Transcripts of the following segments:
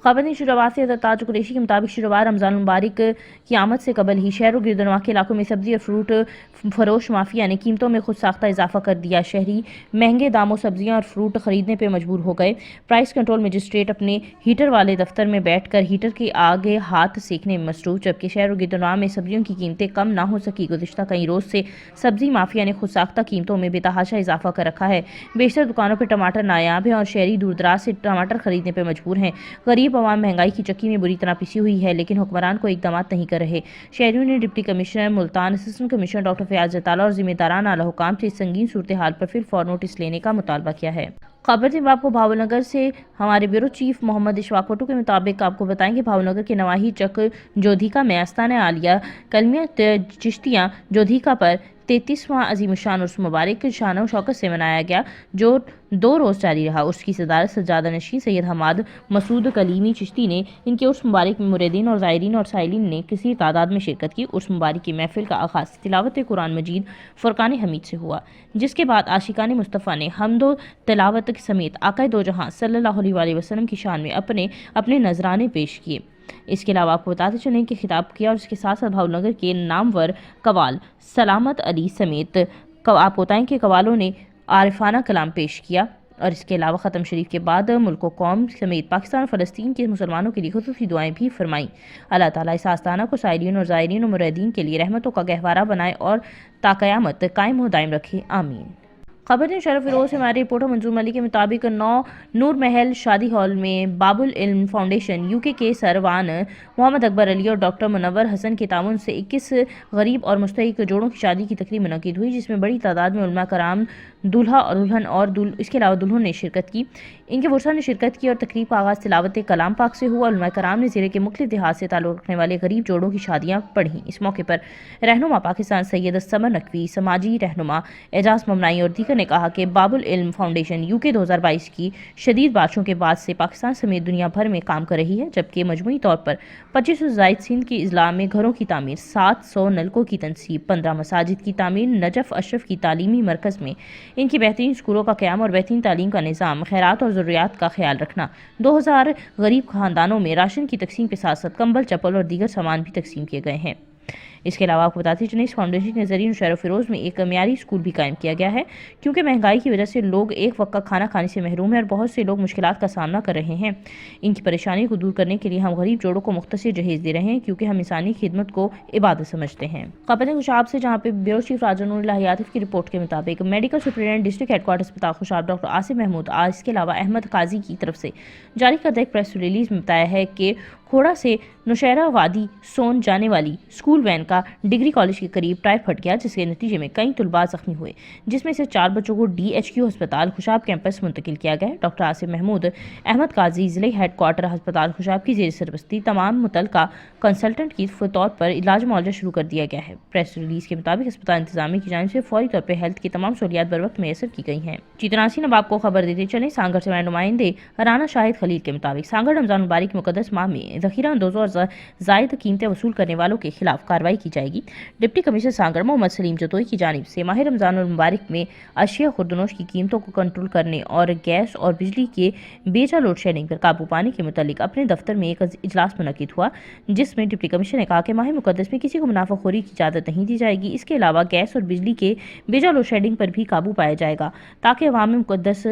खबर शुरुआत से हज़रत ताज कुरैशी के मुताबिक शुरुआत रमज़ान मुबारक की आमद से कबल ही शहर गिरदनवा के इलाकों में सब्जी और फ्रूट फरोश माफिया ने कीमतों में खुद साख्ता इजाफा कर दिया। शहरी महंगे दामों सब्जियां और फ्रूट खरीदने पर मजबूर हो गए। प्राइस कंट्रोल मजिस्ट्रेट अपने हीटर वाले दफ्तर में बैठकर हीटर के आगे हाथ सेकने में मसरूफ, जबकि शहर गिरदनवा में सब्जियों की कीमतें कम ना हो सकी। गुज़िश्ता कई रोज से सब्जी माफिया ने खुद साख्ता कीमतों में बेतहाशा इजाफा कर रखा है। बेशतर दुकानों पर टमाटर नायाब है और शहरी दूर दराज से टमाटर खरीदने पर मजबूर हैं। गरीब आवाम महंगाई की चक्की में बुरी तरह पिसी हुई है, लेकिन हुक्मरान को इकदाम नहीं कर रहे। शहरियों ने deputy commissioner Multan, assistant commissioner doctor Fayyaz Jatala और जिम्मेदारान आला हुकाम से इस संगीन सूरत हाल पर फिर फौर नोटिस लेने का मुतालबा किया है। खबर से आपको भावनगर से हमारे ब्यूरो चीफ मोहम्मद इशफाक पट्टू के मुताबिक आपको बताएंगे भावनगर के नवाही चक जोधिका में आस्ताना आलिया कलमिया चिश्तियाँ जोधिका पर 33वां अजीमुशान उर्स मुबारक शान शौकत से मनाया गया, जो 2 रोज़ जारी रहा। उसकी सदारत सज्जादा नशीं सैयद हमाद मसूद कलीमी चिश्ती ने इनके उर्स मुबारक में मुरीदीन और ज़ायरीन और साइलिन ने किसी तादाद में शिरकत की। उर्स मुबारक की महफिल का आगाज़ तिलावत कुरान मजीद फुरकान हमीद से हुआ, जिसके बाद आशिकान मुस्तफ़ा ने हम्दो तिलावत समेत आका दो जहां सल्लल्लाहु अलैहि वसल्लम की शान में अपने अपने नजराने पेश किए। इसके अलावा आपको बताते चलें कि खिताब किया और इसके साथ साथ भावनगर के नामवर कवाल सलामत अली समेत आपको बताएं कि कवालों ने आरिफाना कलाम पेश किया। और इसके अलावा ख़त्म शरीफ के बाद मुल्क कौम समेत पाकिस्तान और फ़लस्तीन के मुसलमानों के लिए खुसूसी दुआएं भी फरमाईं। अल्लाह ताला इस आस्ताना को साइलिन और ज़ायरीन और मुरीदीन के लिए रहमतों का गहवारा बनाए और ताक़यामत कायम व दायम रखे, आमीन। खबर ने शरफ फिरोज से हमारे रिपोर्टर मंजूर मलिक के मुताबिक 9 नूर महल शादी हॉल में बाबुल इल्म फाउंडेशन यूके के सरवान मोहम्मद अकबर अली और डॉक्टर मुनव्वर हसन के ताउन से 21 गरीब और मुस्तहिक जोड़ों की शादी की तकरीब मुनक़िद हुई, जिसमें बड़ी तादाद में उलमा कराम, दूल्हा और दुल्हन और इसके अलावा दुल्हन ने शिरकत की। इनके वर्षा ने शिरकत की और तकरीब का आगाज़ तिलावत कलाम पाक से हुआ। उलमा कराम ने ज़िले के मुख्तलिफ देहात से ताल्लुक़ रखने वाले गरीब जोड़ों की शादियाँ पढ़ीं। इस मौके पर रहनुमा पाकिस्तान सैयद समर नकवी, समाजी रहनुमा एजाज ममनाई और दीगर ने कहा कि बाबुल इल्म फाउंडेशन यूके 2022 की शदीद बारिशों के बाद से पाकिस्तान समेत दुनिया भर में काम कर रही है, जबकि मजमूई तौर पर 2500 जायद सिंध की इजला में घरों की तामीर, 700 नलकों की तनसीब, 15 मसाजिद की तामीर, नजफ अशरफ की तालीमी मरकज़ में इनकी बेहतरीन स्कूलों का क़याम और बेहतरीन तालीम का निज़ाम, खैरात और ज़रूरियात का ख्याल रखना। 2000 गरीब ख़ानदानों में राशन की तकसीम के साथ साथ कंबल, चप्पल और दीगर सामान भी तकसीम किए गए हैं। इसके अलावा आपको बताते चलें इस फाउंडेशन के ज़रिए शहर फिरोज़ में एक मियारी स्कूल भी कायम किया गया है, क्योंकि महंगाई की वजह से लोग एक वक्त का खाना खाने से महरूम हैं और बहुत से लोग मुश्किलात का सामना कर रहे हैं। इनकी परेशानी को दूर करने के लिए हम गरीब जोड़ों को मुख्तसर जहेज़ दे रहे हैं, क्योंकि हम इंसानी खिदमत को इबादत समझते हैं। खबर खुशाब से जहाँ पे ब्यूरो चीफ राजन आतिफ की रिपोर्ट के मुताबिक मेडिकल सुपरिटेंडेंट डिस्ट्रिक्ट हेडक्वार्टर अस्पताल खुशाब डॉक्टर आसिफ महमूद आज इसके अलावा अहमद काजी की तरफ से जारी करदा एक प्रेस रिलीज में बताया है कि खोड़ा से नौशहरा वादी सोन जाने वाली स्कूल वैन का डिग्री कॉलेज के करीब टायर फट गया, जिसके नतीजे में कई तुलबा जख्मी हुए, जिसमें से 4 बच्चों को DHQ अस्पताल खुशाब कैंपस मुंतकिल किया गया है। डॉक्टर आसिफ महमूद अहमद काजी जिले हेडक्वार्टर अस्पताल खुशाब की जेर सरबस्ती तमाम मुतलका कंसल्टेंट की तौर पर इलाज मुआवजा शुरू कर दिया गया है। प्रेस रिलीज के मुताबिक अस्पताल इंतजामिया की जानिब से फौरी तौर पर हेल्थ की तमाम सहूलियात बर वक्त मैसर की गई हैं। जीतनासी अब आपको खबर देते चले सांगड़ से नुमाइंदे राना शाहिद खलील के मुताबिक सांगड़ रमजान मुबारक के मुकद्दस माह में ज़ख़ीरा अंदोज़ों और ज़ायद कीमतें वसूल करने वालों के खिलाफ कार्रवाई की जाएगी। डिप्टी कमिश्नर सांगड़ मोहम्मद सलीम जतोई की जानिब से माह रमजान मुबारक में अशिया खुर्दनोश की कीमतों को कंट्रोल करने और गैस और बिजली के बेजा लोड शेडिंग पर काबू पाने के मुतालिक अपने दफ्तर में एक इजलास मुनक़िद हुआ, जिसमें डिप्टी कमिश्नर ने कहा कि माह मुकद्दस में किसी को मुनाफाखोरी की इजाज़त नहीं दी जाएगी। इसके अलावा गैस और बिजली के बेजा लोड शेडिंग पर भी काबू पाया जाएगा, ताकि अवाम मुकद्दस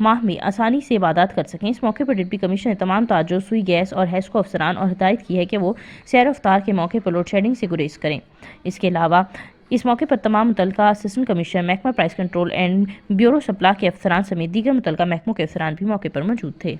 माह में आसानी से इबादत कर सकें। इस मौके पर डिप्टी कमिश्नर ने तमाम ताजो सुई गैस और हैस्को अफसरान और हिदायत की है कि वो सैर अफ्तार के मौके पर लोड शेडिंग से गुरेज करें। इसके अलावा इस मौके पर तमाम मुतलका असिस्टेंट कमिश्नर महकमा price control and bureau supply के अफसरान समेत दीगर मुतलका महकमों के अफसरान भी मौके पर मौजूद थे।